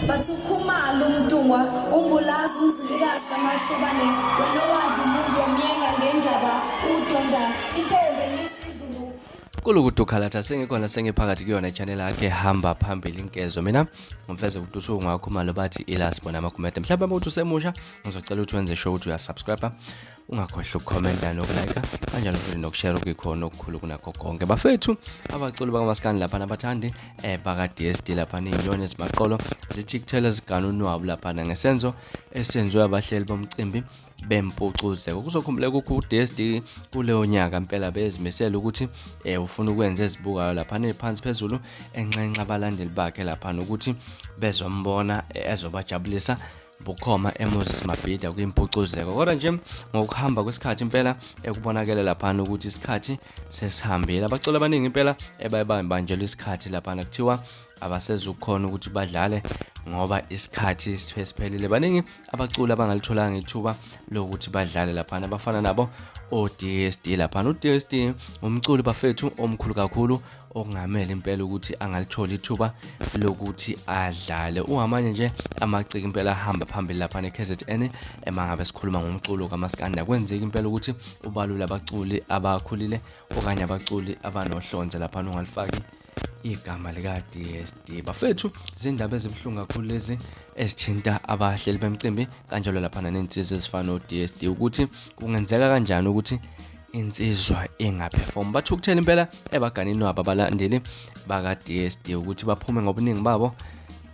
bathi ukhumalo umdungwa umbulazi umzilikazi kamashobane wena wadla umuntu wamyenga ngendaba udonda intombi nesizulu Kulukuthi ukhalatha sengikhona sengiphakathi kuyona channel yakhe hamba phambili inkezo mina ngumfeze ukuthi ungakhumalo bathi ilasibona amakomenti mhlawumbe umuntu usemusha ngizocela ukuthi wenze sure ukuthi uyasubscribe ungakhohlwa ukukhomenta nokulike kanjalo futhi nokushare okukhona okukhulu kunakho konke bafethu abaculi bakaMaskandi lapha nabathandi baka DSD lapha ninyoni ezimaqolo zithikthela ziganunwabo lapha ngesenzo esenziwe abahleli boMcimbi bempucuzeko kuzokhumbuleka ukuthi DSD kuleyo nyaka impela bezimisela ukuthi ufuna ukwenza ezibukayo lapha nephansi phezulu enxenxa abalandeli bakhe lapha nokuthi bezombona ezobajabulisa bukhoma eMoses Mabhida kwiMpucuzeko kodwa nje ngokuhamba kwesikhathi impela ekubonakala lapha ukuthi isikhathi sesihambile abaculi abaningi impela ebayibambanjela isikhathi lapha kuthiwa abasezukhona ukuthi badlale ngoba isikhathi siphelile baningi abaculi abangalitholanga ithuba lokuthi badlale lapha abafana nabo DSD lapha DSD umculi bafethu omkhulu kakhulu okungamela impela ukuthi angalithola ithuba lokuthi adlale ungamanye nje amaciki impela ahamba phambili lapha neKZN emangabe sikhuluma ngomculo kaMaskandi kwenzeka impela ukuthi ubalula abaculi abakhulile okanye abaculi abanohlonze lapha ungalifaki igama lika DSD bafethu izindaba ezibhlungu kakhulu lezi ezithinta abahleli bemcimbi kanjalo lapha nentsizwa ezifana DSD ukuthi kungenzeka kanjani ukuthi insizwa engaperform bathukuthela impela ebaganini wabo abalandeli baka DSD ukuthi baphume ngobuningi babo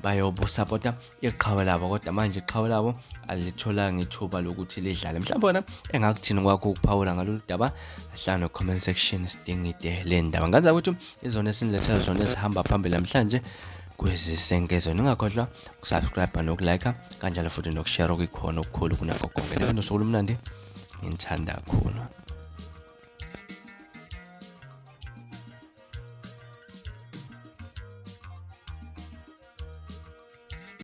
bayobusupporta iqhawe labo kodwa manje iqhawe labo alitholanga ithuba lokuthi lidlale mhlawumbe wena engakuthini kwakho ukuphawula ngalolu daba ahlala no comment section sidingide le ndaba ngaza ukuthi izona esinilethela zona ezihamba phambili namhlanje kwezisenkezo ungakhohlwa ukusubscribe nokulike kanjalo futhi nokushare okukhona okukhulu kunakho konke nosuku lumnandi ngithanda kakhulu